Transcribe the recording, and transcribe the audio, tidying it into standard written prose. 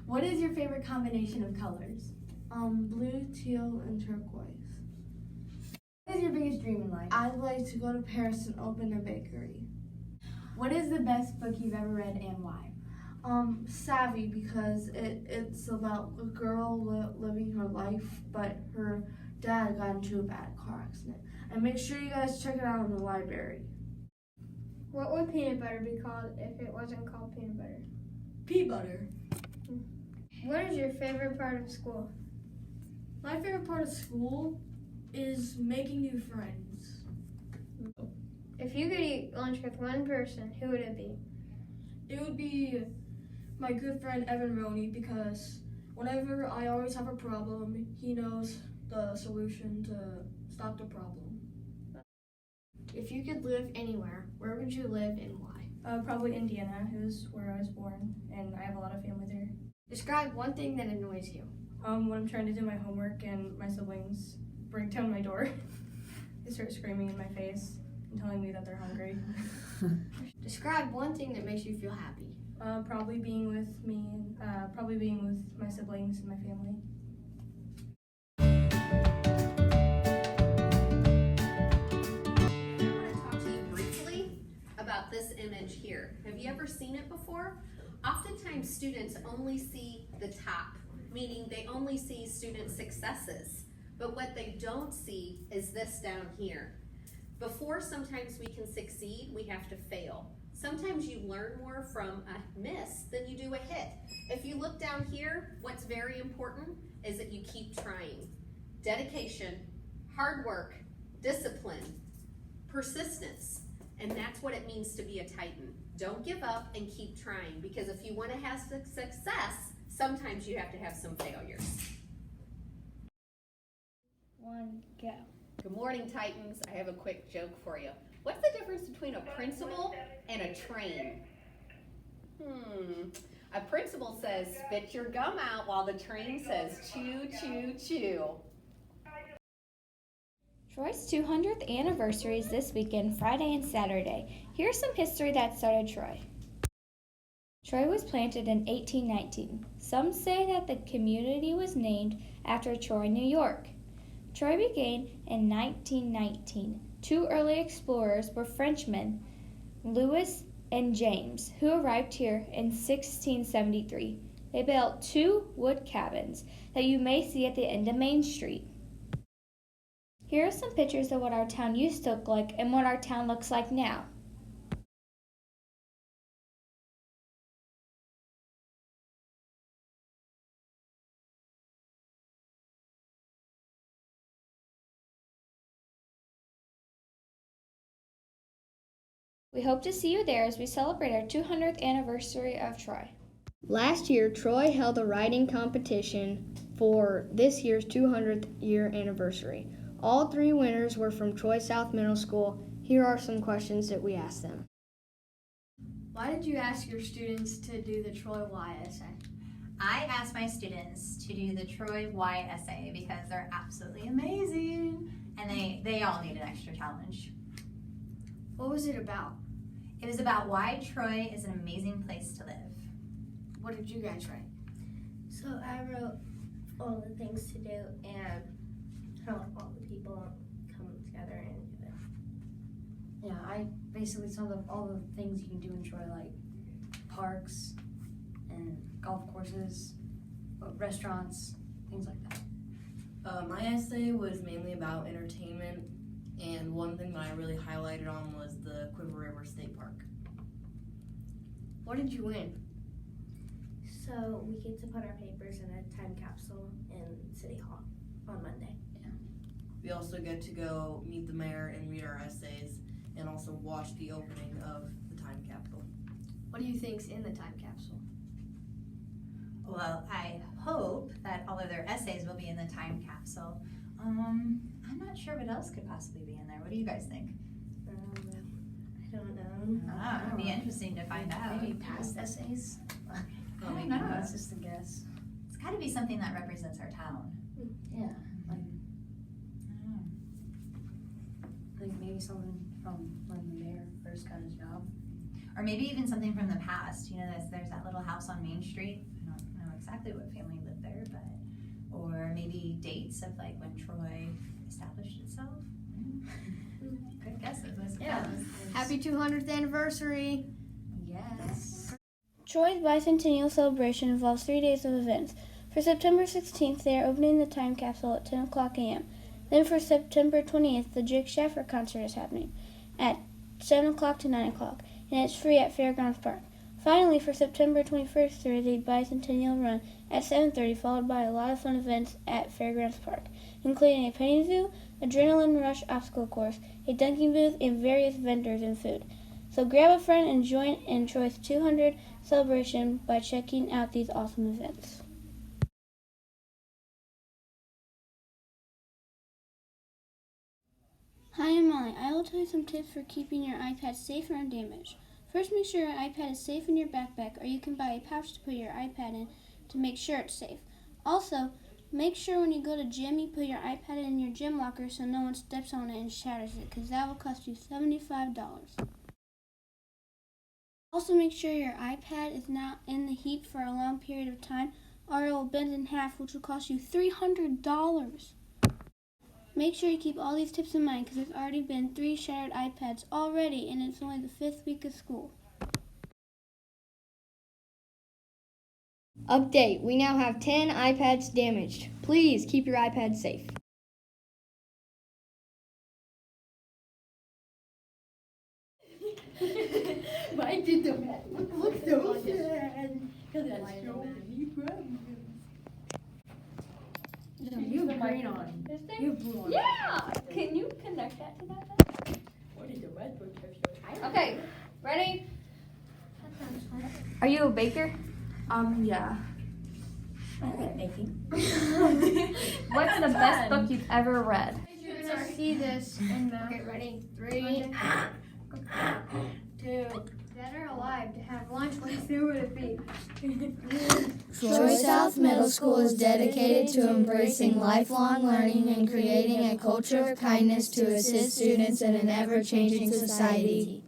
What is your favorite combination of colors? Blue, teal, and turquoise. What is your biggest dream in life? I'd like to go to Paris and open a bakery. What is the best book you've ever read and why? Savvy, because it's about a girl living her life, but her dad got into a bad car accident. And make sure you guys check it out in the library. What would peanut butter be called if it wasn't called peanut butter? Pea butter. What is your favorite part of school? My favorite part of school is making new friends. If you could eat lunch with one person, who would it be? It would be my good friend Evan Roney, because whenever I always have a problem, he knows the solution to stop the problem. If you could live anywhere, where would you live and why? Probably Indiana, is where I was born, and I have a lot of family there. Describe one thing that annoys you. When I'm trying to do my homework and my siblings break down my door, they start screaming in my face and telling me that they're hungry. Describe one thing that makes you feel happy. Probably being with my siblings and my family. I want to talk to you briefly about this image here. Have you ever seen it before? Oftentimes students only see the top, meaning they only see student successes. But what they don't see is this down here. Before sometimes we can succeed, we have to fail. Sometimes you learn more from a miss than you do a hit. If you look down here, what's very important is that you keep trying. Dedication, hard work, discipline, persistence, and that's what it means to be a Titan. Don't give up and keep trying, because if you want to have success, sometimes you have to have some failures. One, go. Good morning, Titans. I have a quick joke for you. What's the difference between a principal and a train? A principal says, spit your gum out, while the train says, chew, chew, chew. Troy's 200th anniversary is this weekend, Friday and Saturday. Here's some history that started Troy. Troy was planted in 1819. Some say that the community was named after Troy, New York. Troy began in 1919. Two early explorers were Frenchmen, Louis and James, who arrived here in 1673. They built two wood cabins that you may see at the end of Main Street. Here are some pictures of what our town used to look like and what our town looks like now. We hope to see you there as we celebrate our 200th anniversary of Troy. Last year, Troy held a writing competition for this year's 200th year anniversary. All three winners were from Troy South Middle School. Here are some questions that we asked them. Why did you ask your students to do the Troy Y essay? I asked my students to do the Troy Y essay because they're absolutely amazing and they all need an extra challenge. What was it about? It was about why Troy is an amazing place to live. What did you guys write? So I wrote all the things to do and how all the people come together and do it. Yeah, I basically summed up all the things you can do in Troy, like parks and golf courses, restaurants, things like that. My essay was mainly about entertainment, and one thing that I really highlighted on was the Quiver River State Park. What did you win? So we get to put our papers in a time capsule in City Hall on Monday. We also get to go meet the mayor and read our essays, and also watch the opening of the time capsule. What do you think's in the time capsule? Well, I hope that all of their essays will be in the time capsule. I'm not sure what else could possibly be in there. What do you guys think? I don't know. It'd be interesting to find out. Maybe past essays? I don't know. That's just a guess. It's got to be something that represents our town. Yeah, like maybe something from when the mayor first got his job. Or maybe even something from the past. You know, there's that little house on Main Street. I don't know exactly what family lived there, but, or maybe dates of like when Troy established itself. Good guesses, I suppose. Yeah. Happy 200th anniversary. Yes. Troy's bicentennial celebration involves 3 days of events. For September 16th, they are opening the time capsule at 10 o'clock a.m. Then for September 20th, the Jake Schaffer concert is happening at 7 o'clock to 9 o'clock, and it's free at Fairgrounds Park. Finally, for September 21st, there is a bicentennial run at 7:30, followed by a lot of fun events at Fairgrounds Park, including a petting zoo, adrenaline rush obstacle course, a dunking booth, and various vendors and food. So grab a friend and join in Troy's 200 celebration by checking out these awesome events. Hi, I'm Molly. I will tell you some tips for keeping your iPad safe and undamaged. First, make sure your iPad is safe in your backpack, or you can buy a pouch to put your iPad in to make sure it's safe. Also, make sure when you go to gym, you put your iPad in your gym locker so no one steps on it and shatters it, because that will cost you $75. Also, make sure your iPad is not in the heat for a long period of time, or it will bend in half, which will cost you $300. Make sure you keep all these tips in mind, because there's already been 3 shattered iPads already, and it's only the 5th week of school. Update, we now have 10 iPads damaged. Please keep your iPad safe. Why did the look so sad? Because that's so many problems. You have green on. You have blue on. Yeah! Can you connect that to that? What is the red book have your Okay, ready? Are you a baker? Yeah. I like baking. What's the best book you've ever read? You're gonna see this in the. Okay, ready? 3, 2. Dead or alive to have lunch with, who would it be? Troy South Middle School is dedicated to embracing lifelong learning and creating a culture of kindness to assist students in an ever-changing society.